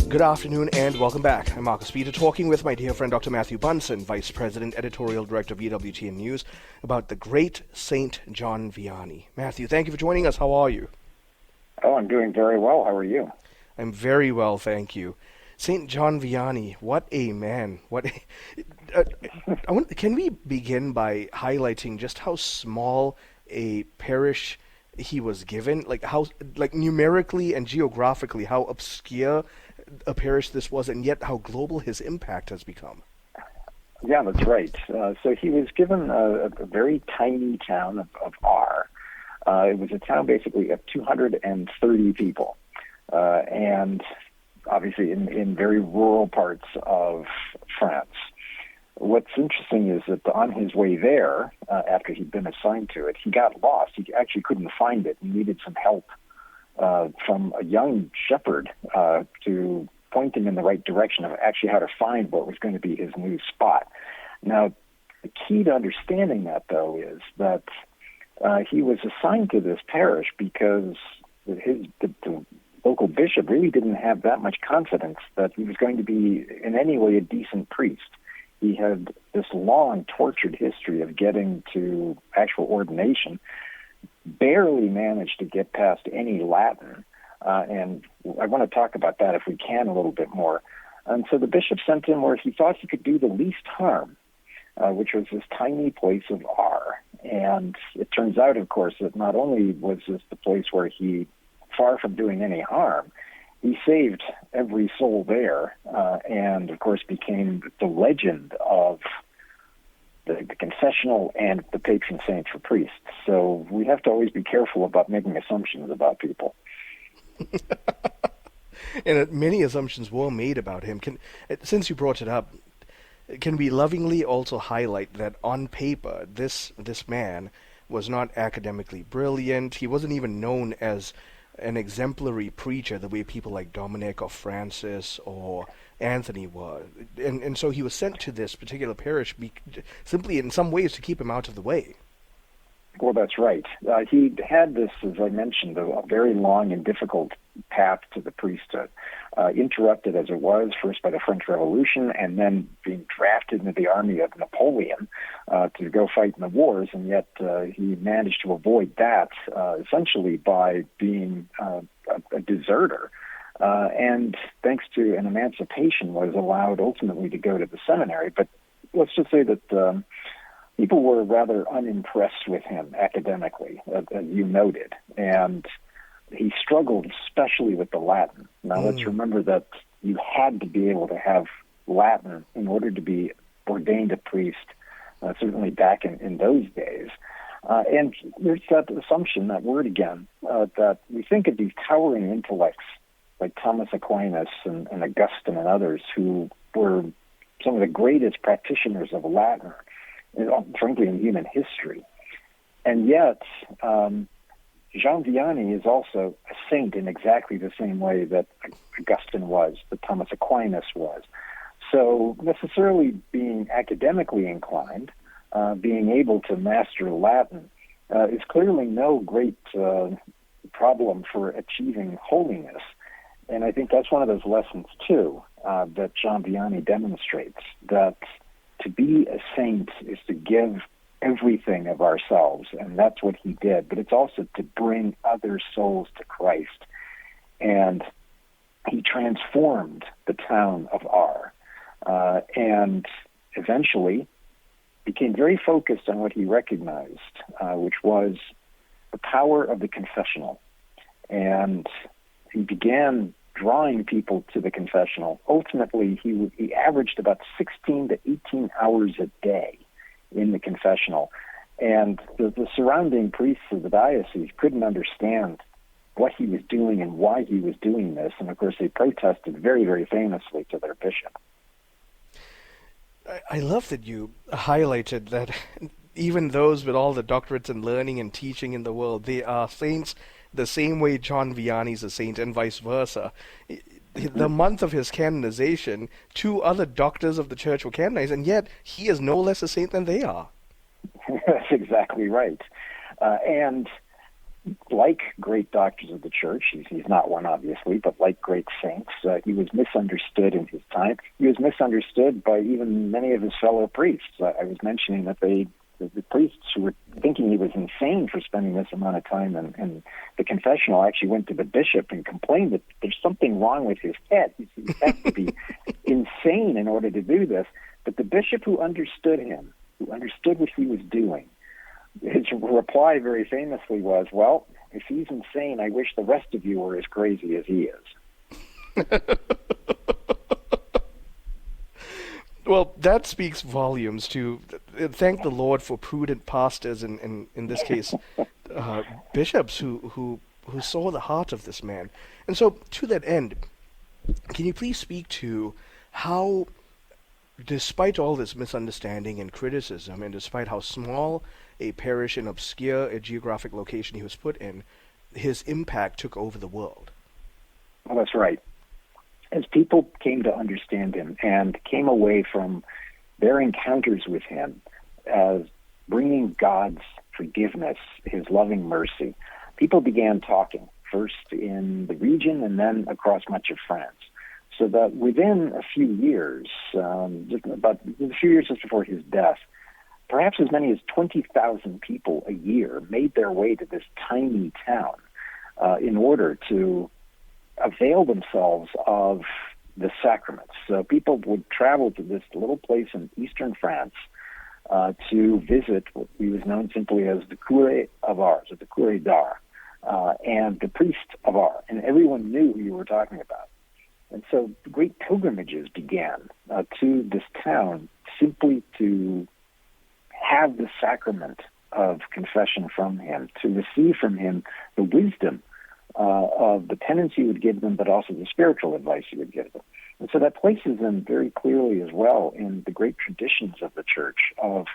Good afternoon and welcome back. I'm Marcus Peter talking with my dear friend Dr. Matthew Bunson, Vice President, Editorial Director of EWTN News, about the great Saint John Vianney. Matthew, thank you for joining us. How are you? Oh, I'm doing very well. How are you? I'm very well, thank you. Saint John Vianney, what a man. Can we begin by highlighting just how small a parish he was given, numerically and geographically, how obscure a parish this was, and yet how global his impact has become? Yeah, that's right. So he was given a very tiny town of R. It was a town basically of 230 people, and obviously in very rural parts of France. What's interesting is that on his way there, after he'd been assigned to it, he got lost. He actually couldn't find it. He needed some help from a young shepherd to point him in the right direction of actually how to find what was going to be his new spot. Now, the key to understanding that, though, is that he was assigned to this parish because the local bishop really didn't have that much confidence that he was going to be in any way a decent priest. He had this long, tortured history of getting to actual ordination, barely managed to get past any Latin, and I want to talk about that if we can a little bit more. And so the bishop sent him where he thought he could do the least harm, which was this tiny place of R. And it turns out, of course, that not only was this the place where he, far from doing any harm, he saved every soul there, and of course became the legend of the confessional and the patron saint for priests. So we have to always be careful about making assumptions about people. And many assumptions were made about him. Since you brought it up, can we lovingly also highlight that on paper, this man was not academically brilliant. He wasn't even known as an exemplary preacher the way people like Dominic or Francis or Anthony were. And so he was sent to this particular parish simply in some ways to keep him out of the way. Well, that's right. He had this, as I mentioned, a very long and difficult path to the priesthood, interrupted as it was, first by the French Revolution, and then being drafted into the army of Napoleon to go fight in the wars, and yet he managed to avoid that essentially by being a deserter. And thanks to an emancipation, was allowed ultimately to go to the seminary. But let's just say that people were rather unimpressed with him academically, as you noted, and he struggled especially with the Latin. Now, let's remember that you had to be able to have Latin in order to be ordained a priest, certainly back in those days. And there's that assumption, that word again, that we think of these towering intellects like Thomas Aquinas and Augustine and others who were some of the greatest practitioners of Latin, frankly, in human history. And yet, Jean Vianney is also a saint in exactly the same way that Augustine was, that Thomas Aquinas was. So necessarily being academically inclined, being able to master Latin, is clearly no great problem for achieving holiness. And I think that's one of those lessons, too, that Jean Vianney demonstrates, that to be a saint is to give everything of ourselves, and that's what he did. But it's also to bring other souls to Christ. And he transformed the town of R, and eventually became very focused on what he recognized, which was the power of the confessional. And he began drawing people to the confessional. Ultimately, he averaged about 16 to 18 hours a day in the confessional. And the surrounding priests of the diocese couldn't understand what he was doing and why he was doing this. And, of course, they protested very, very famously to their bishop. I love that you highlighted that even those with all the doctorates in learning and teaching in the world, they are saints the same way John Vianney's a saint and vice versa. The month of his canonization, 2 other doctors of the church were canonized, and yet he is no less a saint than they are. That's exactly right. And like great doctors of the church, he's not one obviously, but like great saints, he was misunderstood in his time. He was misunderstood by even many of his fellow priests. I was mentioning that the priests who were thinking he was insane for spending this amount of time in the confessional actually went to the bishop and complained that there's something wrong with his head. He has to be insane in order to do this. But the bishop who understood him, who understood what he was doing, his reply very famously was, well, if he's insane, I wish the rest of you were as crazy as he is. Well, that speaks volumes to thank the Lord for prudent pastors, and in this case, bishops who saw the heart of this man. And so, to that end, can you please speak to how, despite all this misunderstanding and criticism, and despite how small a parish and obscure a geographic location he was put in, his impact took over the world? Well, that's right. As people came to understand him and came away from their encounters with him as bringing God's forgiveness, his loving mercy, people began talking, first in the region and then across much of France. So that within a few years, about a few years just before his death, perhaps as many as 20,000 people a year made their way to this tiny town in order to avail themselves of the sacraments. So people would travel to this little place in eastern France to visit what he was known simply as the Curé of Ars, or the Curé d'Ars, and the priest of Ars. And everyone knew who you were talking about. And so great pilgrimages began to this town simply to have the sacrament of confession from him, to receive from him the wisdom of the penance he would give them, but also the spiritual advice he would give them. And so that places them very clearly as well in the great traditions of the church of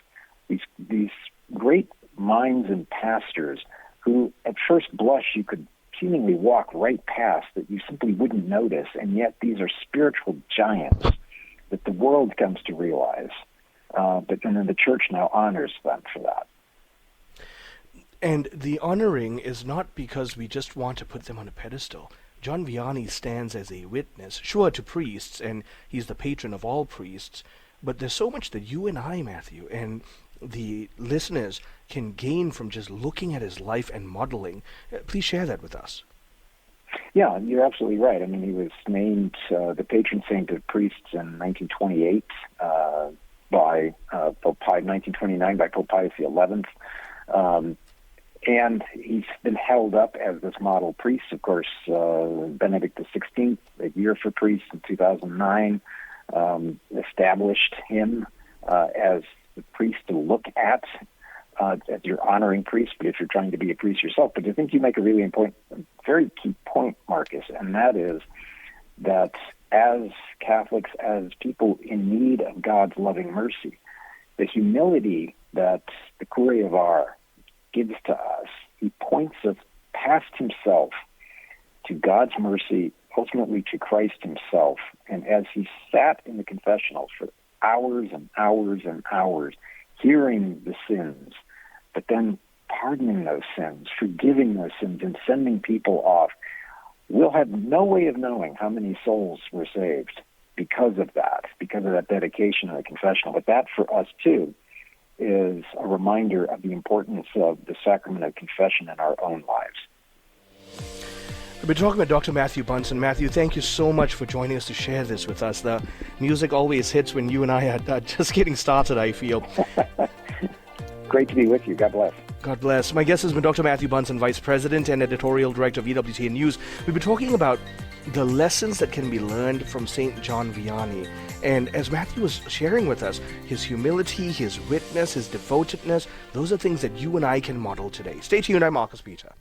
these great minds and pastors who at first blush you could seemingly walk right past, that you simply wouldn't notice, and yet these are spiritual giants that the world comes to realize. And then the church now honors them for that. And the honoring is not because we just want to put them on a pedestal. John Vianney stands as a witness, sure, to priests, and he's the patron of all priests, but there's so much that you and I, Matthew, and the listeners can gain from just looking at his life and modeling. Please share that with us. Yeah, you're absolutely right. I mean, he was named the patron saint of priests in 1928 by Pope Pius, 1929 by Pope Pius XI. And he's been held up as this model priest. Of course, Benedict XVI, a year for priests in 2009, established him as the priest to look at as you're honoring priests, but if you're trying to be a priest yourself. But I think you make a really important, very key point, Marcus, and that is that as Catholics, as people in need of God's loving mercy, the humility that the Curé of Ars gives to us, he points us past himself to God's mercy, ultimately to Christ himself. And as he sat in the confessionals for hours and hours and hours, hearing the sins, but then pardoning those sins, forgiving those sins, and sending people off, we'll have no way of knowing how many souls were saved because of that dedication of the confessional. But that for us, too, is a reminder of the importance of the sacrament of confession in our own lives. We've been talking about Dr. Matthew Bunson. Matthew, thank you so much for joining us to share this with us. The music always hits when you and I are just getting started, I feel. Great to be with you. God bless. God bless. My guest has been Dr. Matthew Bunson, Vice President and Editorial Director of EWTN News. We've been talking about the lessons that can be learned from St. John Vianney. And as Matthew was sharing with us, his humility, his witness, his devotedness, those are things that you and I can model today. Stay tuned. I'm Marcus Peter.